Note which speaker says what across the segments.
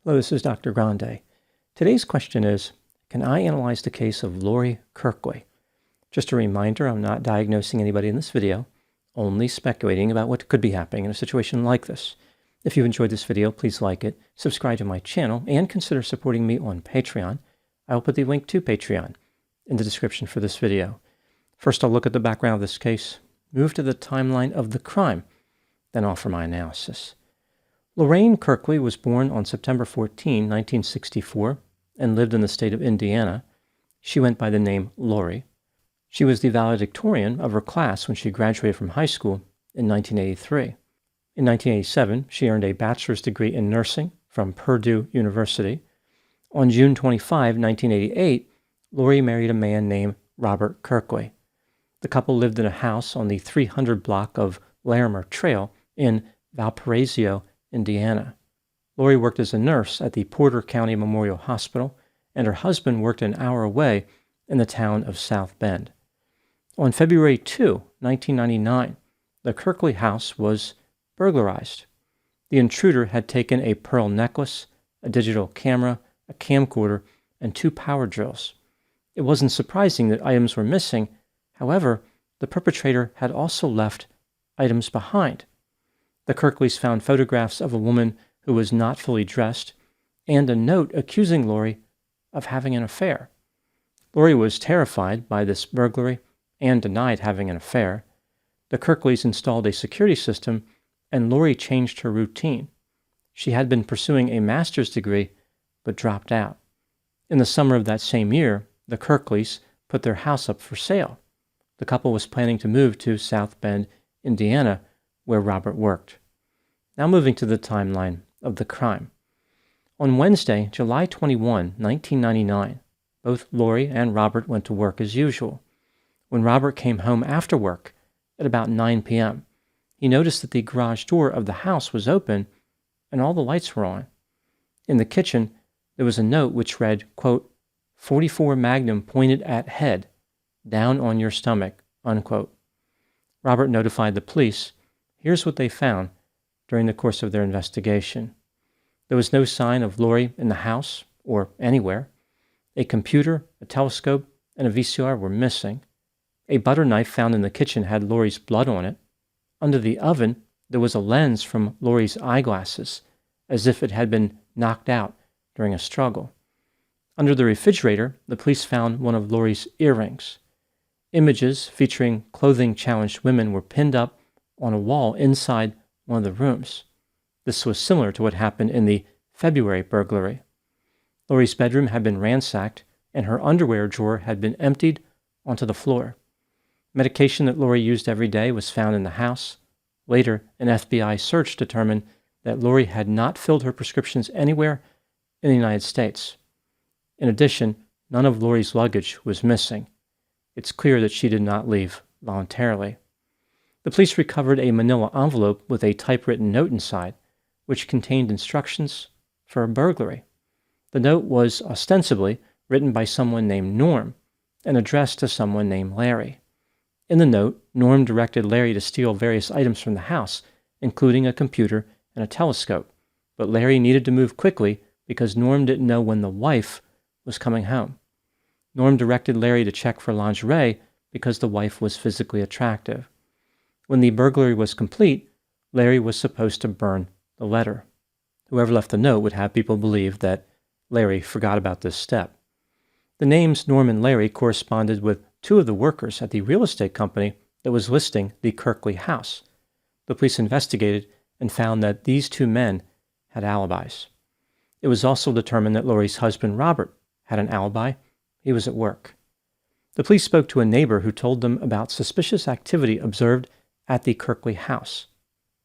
Speaker 1: Hello, this is Dr. Grande. Today's question is, can I analyze the case of Lori Kirkley? Just a reminder, I'm not diagnosing anybody in this video, only speculating about what could be happening in a situation like this. If you enjoyed this video, please like it, subscribe to my channel, and consider supporting me on Patreon. I will put the link to Patreon in the description for this video. First, I'll look at the background of this case, move to the timeline of the crime, then offer my analysis. Lori Kirkley was born on September 14, 1964, and lived in the state of Indiana. She went by the name Lori. She was the valedictorian of her class when she graduated from high school in 1983. In 1987, she earned a bachelor's degree in nursing from Purdue University. On June 25, 1988, Lori married a man named Robert Kirkley. The couple lived in a house on the 300 block of Larimer Trail in Valparaiso, Indiana. Lori worked as a nurse at the Porter County Memorial Hospital, and her husband worked an hour away in the town of South Bend. On February 2, 1999, the Kirkley house was burglarized. The intruder had taken a pearl necklace, a digital camera, a camcorder, and 2 power drills. It wasn't surprising that items were missing. However, the perpetrator had also left items behind. The Kirkleys found photographs of a woman who was not fully dressed and a note accusing Lori of having an affair. Lori was terrified by this burglary and denied having an affair. The Kirkleys installed a security system, and Lori changed her routine. She had been pursuing a master's degree but dropped out. In the summer of that same year, the Kirkleys put their house up for sale. The couple was planning to move to South Bend, Indiana, where Robert worked. Now moving to the timeline of the crime. On Wednesday, July 21, 1999, both Lori and Robert went to work as usual. When Robert came home after work at about 9 p.m., he noticed that the garage door of the house was open and all the lights were on. In the kitchen, there was a note which read, quote, "44 Magnum pointed at head, down on your stomach," unquote. Robert notified the police. Here's what they found during the course of their investigation. There was no sign of Lori in the house or anywhere. A computer, a telescope, and a VCR were missing. A butter knife found in the kitchen had Lori's blood on it. Under the oven, there was a lens from Lori's eyeglasses, as if it had been knocked out during a struggle. Under the refrigerator, the police found one of Lori's earrings. Images featuring clothing-challenged women were pinned up on a wall inside one of the rooms. This was similar to what happened in the February burglary. Lori's bedroom had been ransacked, and her underwear drawer had been emptied onto the floor. Medication that Lori used every day was found in the house. Later, an FBI search determined that Lori had not filled her prescriptions anywhere in the United States. In addition, none of Lori's luggage was missing. It's clear that she did not leave voluntarily. The police recovered a manila envelope with a typewritten note inside, which contained instructions for a burglary. The note was ostensibly written by someone named Norm and addressed to someone named Larry. In the note, Norm directed Larry to steal various items from the house, including a computer and a telescope, but Larry needed to move quickly because Norm didn't know when the wife was coming home. Norm directed Larry to check for lingerie because the wife was physically attractive. When the burglary was complete, Larry was supposed to burn the letter. Whoever left the note would have people believe that Larry forgot about this step. The names Norm and Larry corresponded with 2 of the workers at the real estate company that was listing the Kirkley house. The police investigated and found that these 2 men had alibis. It was also determined that Lori's husband, Robert, had an alibi. He was at work. The police spoke to a neighbor who told them about suspicious activity observed at the Kirkley house.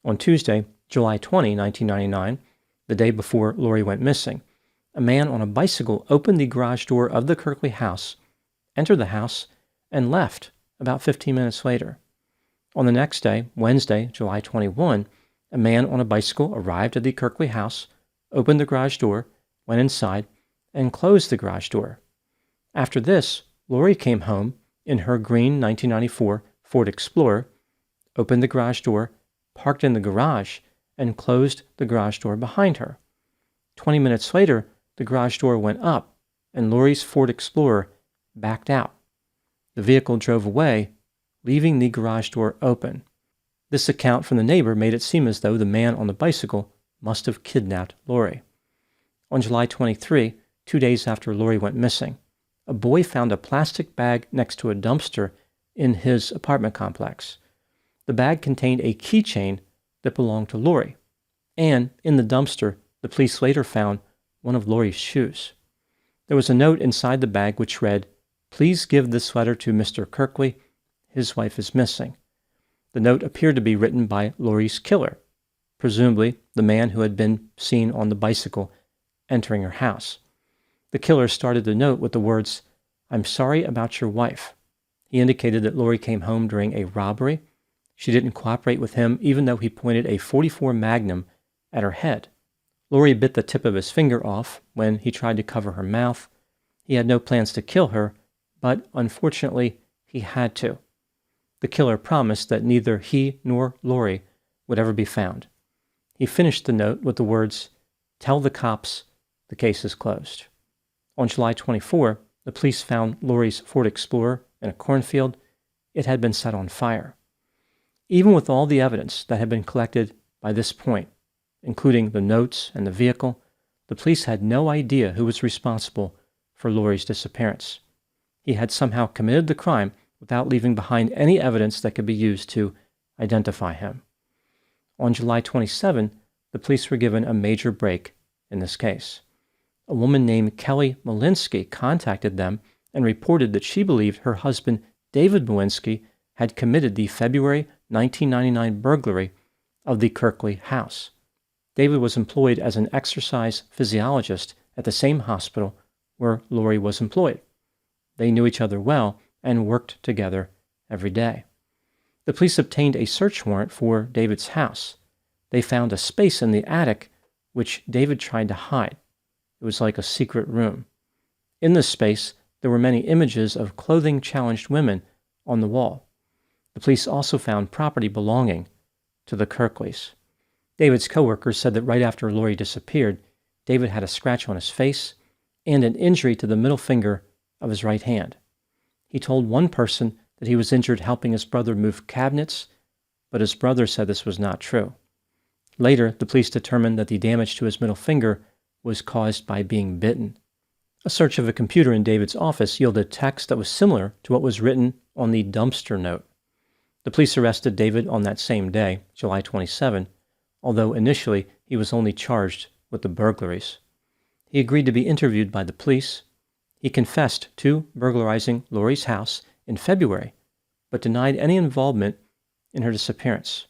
Speaker 1: On Tuesday, July 20, 1999, the day before Lori went missing, a man on a bicycle opened the garage door of the Kirkley house, entered the house, and left about 15 minutes later. On the next day, Wednesday, July 21, a man on a bicycle arrived at the Kirkley house, opened the garage door, went inside, and closed the garage door. After this, Lori came home in her green 1994 Ford Explorer, opened the garage door, parked in the garage, and closed the garage door behind her. 20 minutes later, the garage door went up and Lori's Ford Explorer backed out. The vehicle drove away, leaving the garage door open. This account from the neighbor made it seem as though the man on the bicycle must have kidnapped Lori. On July 23, 2 days after Lori went missing, a boy found a plastic bag next to a dumpster in his apartment complex. The bag contained a keychain that belonged to Lori, and in the dumpster, the police later found one of Lori's shoes. There was a note inside the bag which read, "Please give this letter to Mr. Kirkley. His wife is missing." The note appeared to be written by Lori's killer, presumably the man who had been seen on the bicycle entering her house. The killer started the note with the words, "I'm sorry about your wife." He indicated that Lori came home during a robbery. She didn't cooperate with him even though he pointed a .44 Magnum at her head. Lori bit the tip of his finger off when he tried to cover her mouth. He had no plans to kill her, but unfortunately, he had to. The killer promised that neither he nor Lori would ever be found. He finished the note with the words, "Tell the cops the case is closed." On July 24, the police found Lori's Ford Explorer in a cornfield. It had been set on fire. Even with all the evidence that had been collected by this point, including the notes and the vehicle, the police had no idea who was responsible for Lori's disappearance. He had somehow committed the crime without leaving behind any evidence that could be used to identify him. On July 27, the police were given a major break in this case. A woman named Kelly Malinsky contacted them and reported that she believed her husband, David Malinsky, had committed the February 1999 burglary of the Kirkley house. David was employed as an exercise physiologist at the same hospital where Lori was employed. They knew each other well and worked together every day. The police obtained a search warrant for David's house. They found a space in the attic which David tried to hide. It was like a secret room. In this space, there were many images of clothing-challenged women on the wall. The police also found property belonging to the Kirkleys. David's coworker said that right after Lori disappeared, David had a scratch on his face and an injury to the middle finger of his right hand. He told one person that he was injured helping his brother move cabinets, but his brother said this was not true. Later, the police determined that the damage to his middle finger was caused by being bitten. A search of a computer in David's office yielded text that was similar to what was written on the dumpster note. The police arrested David on that same day, July 27, although initially he was only charged with the burglaries. He agreed to be interviewed by the police. He confessed to burglarizing Lori's house in February, but denied any involvement in her disappearance.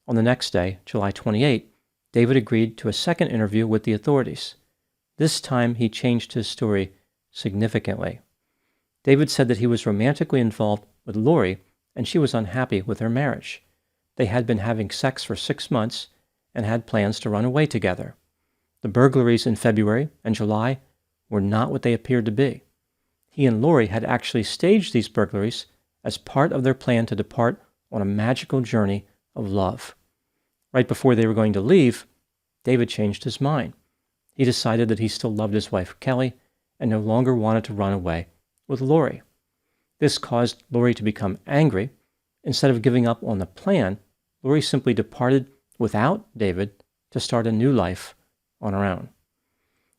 Speaker 1: On the next day, July 28, David agreed to a second interview with the authorities. This time he changed his story significantly. David said that he was romantically involved with Lori and she was unhappy with her marriage. They had been having sex for 6 months and had plans to run away together. The burglaries in February and July were not what they appeared to be. He and Lori had actually staged these burglaries as part of their plan to depart on a magical journey of love. Right before they were going to leave, David changed his mind. He decided that he still loved his wife, Kelly, and no longer wanted to run away with Lori. This caused Lori to become angry. Instead of giving up on the plan, Lori simply departed without David to start a new life on her own.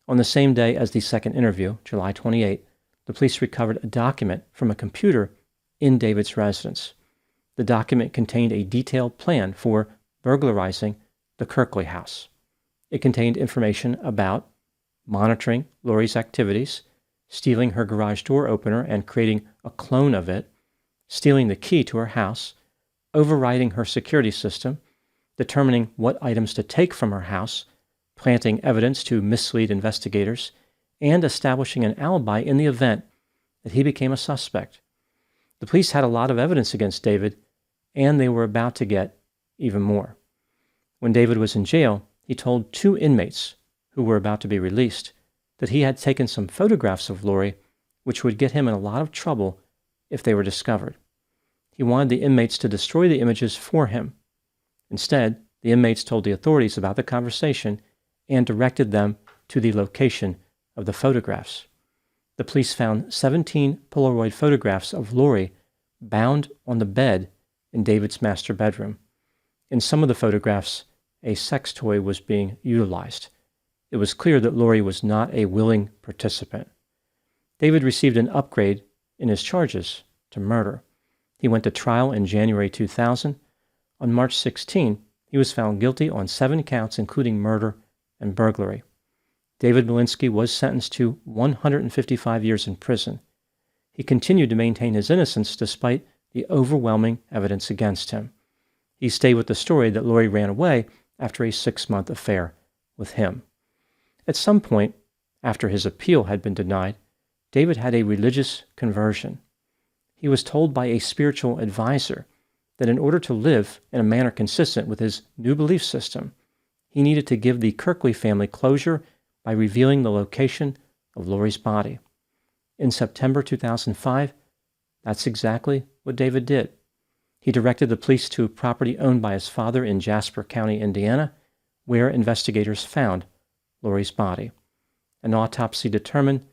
Speaker 1: On the same day as the second interview, July 28, the police recovered a document from a computer in David's residence. The document contained a detailed plan for burglarizing the Kirkley house. It contained information about monitoring Lori's activities, stealing her garage door opener and creating a clone of it, stealing the key to her house, overriding her security system, determining what items to take from her house, planting evidence to mislead investigators, and establishing an alibi in the event that he became a suspect. The police had a lot of evidence against David, and they were about to get even more. When David was in jail, he told 2 inmates who were about to be released that he had taken some photographs of Lori, which would get him in a lot of trouble if they were discovered. He wanted the inmates to destroy the images for him. Instead, the inmates told the authorities about the conversation and directed them to the location of the photographs. The police found 17 Polaroid photographs of Lori bound on the bed in David's master bedroom. In some of the photographs, a sex toy was being utilized. It was clear that Lori was not a willing participant. David received an upgrade in his charges to murder. He went to trial in January 2000. On March 16, he was found guilty on 7 counts, including murder and burglary. David Malinsky was sentenced to 155 years in prison. He continued to maintain his innocence despite the overwhelming evidence against him. He stayed with the story that Lori ran away after a 6-month affair with him. At some point, after his appeal had been denied, David had a religious conversion. He was told by a spiritual advisor that in order to live in a manner consistent with his new belief system, he needed to give the Kirkley family closure by revealing the location of Lori's body. In September 2005, that's exactly what David did. He directed the police to a property owned by his father in Jasper County, Indiana, where investigators found Lori's body. An autopsy determined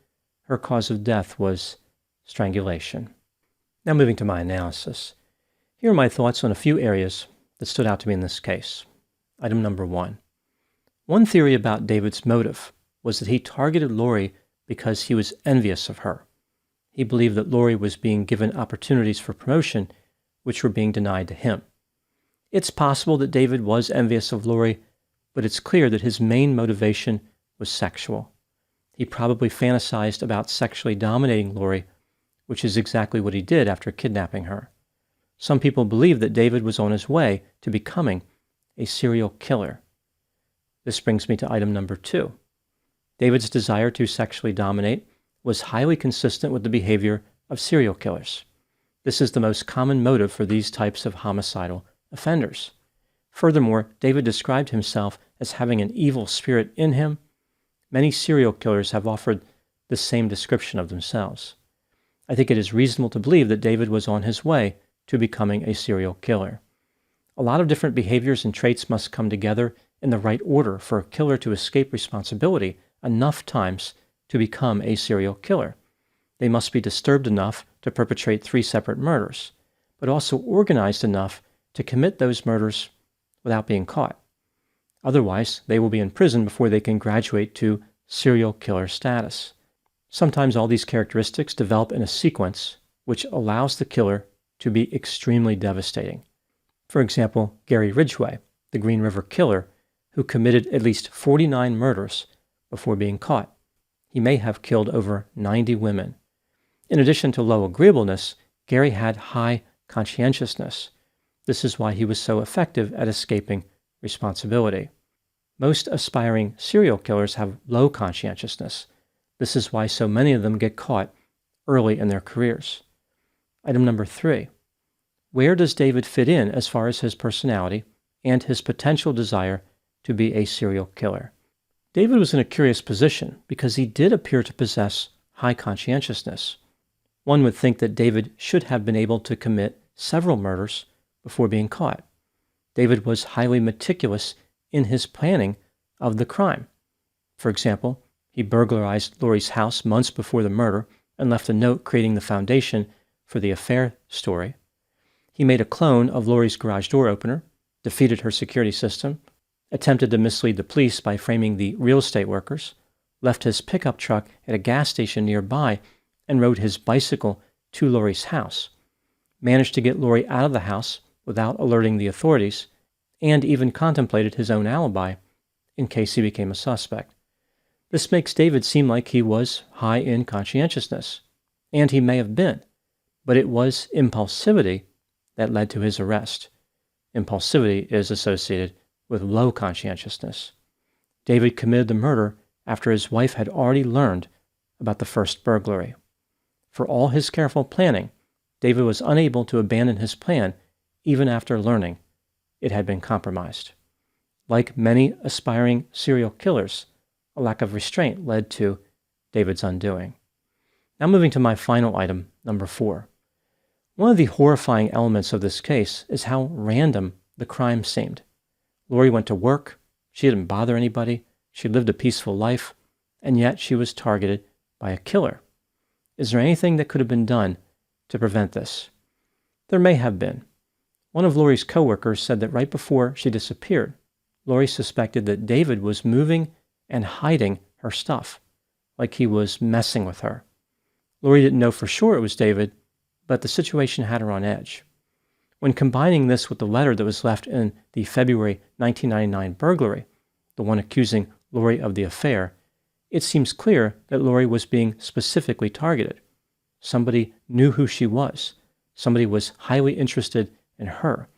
Speaker 1: her cause of death was strangulation. Now moving to my analysis. Here are my thoughts on a few areas that stood out to me in this case. Item number 1. One theory about David's motive was that he targeted Lori because he was envious of her. He believed that Lori was being given opportunities for promotion which were being denied to him. It's possible that David was envious of Lori, but it's clear that his main motivation was sexual. He probably fantasized about sexually dominating Lori, which is exactly what he did after kidnapping her. Some people believe that David was on his way to becoming a serial killer. This brings me to item number 2. David's desire to sexually dominate was highly consistent with the behavior of serial killers. This is the most common motive for these types of homicidal offenders. Furthermore, David described himself as having an evil spirit in him. Many serial killers have offered the same description of themselves. I think it is reasonable to believe that David was on his way to becoming a serial killer. A lot of different behaviors and traits must come together in the right order for a killer to escape responsibility enough times to become a serial killer. They must be disturbed enough to perpetrate 3 separate murders, but also organized enough to commit those murders without being caught. Otherwise, they will be in prison before they can graduate to serial killer status. Sometimes all these characteristics develop in a sequence which allows the killer to be extremely devastating. For example, Gary Ridgway, the Green River Killer, who committed at least 49 murders before being caught. He may have killed over 90 women. In addition to low agreeableness, Gary had high conscientiousness. This is why he was so effective at escaping responsibility. Most aspiring serial killers have low conscientiousness. This is why so many of them get caught early in their careers. Item number 3. Where does David fit in as far as his personality and his potential desire to be a serial killer? David was in a curious position because he did appear to possess high conscientiousness. One would think that David should have been able to commit several murders before being caught. David was highly meticulous in his planning of the crime. For example, he burglarized Lori's house months before the murder and left a note creating the foundation for the affair story. He made a clone of Lori's garage door opener, defeated her security system, attempted to mislead the police by framing the real estate workers, left his pickup truck at a gas station nearby, and rode his bicycle to Lori's house, managed to get Lori out of the house without alerting the authorities, and even contemplated his own alibi in case he became a suspect. This makes David seem like he was high in conscientiousness, and he may have been, but it was impulsivity that led to his arrest. Impulsivity is associated with low conscientiousness. David committed the murder after his wife had already learned about the first burglary. For all his careful planning, David was unable to abandon his plan even after learning it had been compromised. Like many aspiring serial killers, a lack of restraint led to David's undoing. Now moving to my final item, number 4. One of the horrifying elements of this case is how random the crime seemed. Lori went to work. She didn't bother anybody. She lived a peaceful life, and yet she was targeted by a killer. Is there anything that could have been done to prevent this? There may have been. One of Lori's coworkers said that right before she disappeared, Lori suspected that David was moving and hiding her stuff, like he was messing with her. Lori didn't know for sure it was David, but the situation had her on edge. When combining this with the letter that was left in the February 1999 burglary, the one accusing Lori of the affair, it seems clear that Lori was being specifically targeted. Somebody knew who she was. Somebody was highly interested in her.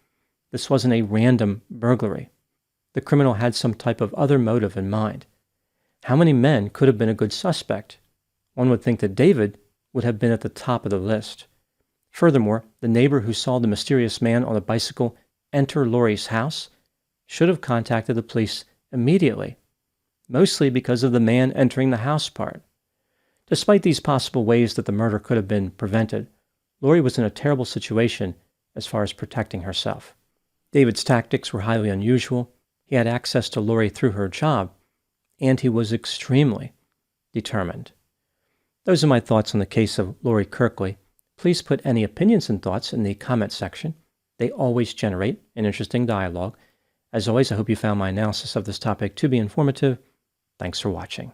Speaker 1: This wasn't a random burglary. The criminal had some type of other motive in mind. How many men could have been a good suspect? One would think that David would have been at the top of the list. Furthermore, the neighbor who saw the mysterious man on a bicycle enter Lori's house should have contacted the police immediately, mostly because of the man entering the house part. Despite these possible ways that the murder could have been prevented, Lori was in a terrible situation as far as protecting herself. David's tactics were highly unusual. He had access to Lori through her job, and he was extremely determined. Those are my thoughts on the case of Lori Kirkley. Please put any opinions and thoughts in the comment section. They always generate an interesting dialogue. As always, I hope you found my analysis of this topic to be informative. Thanks for watching.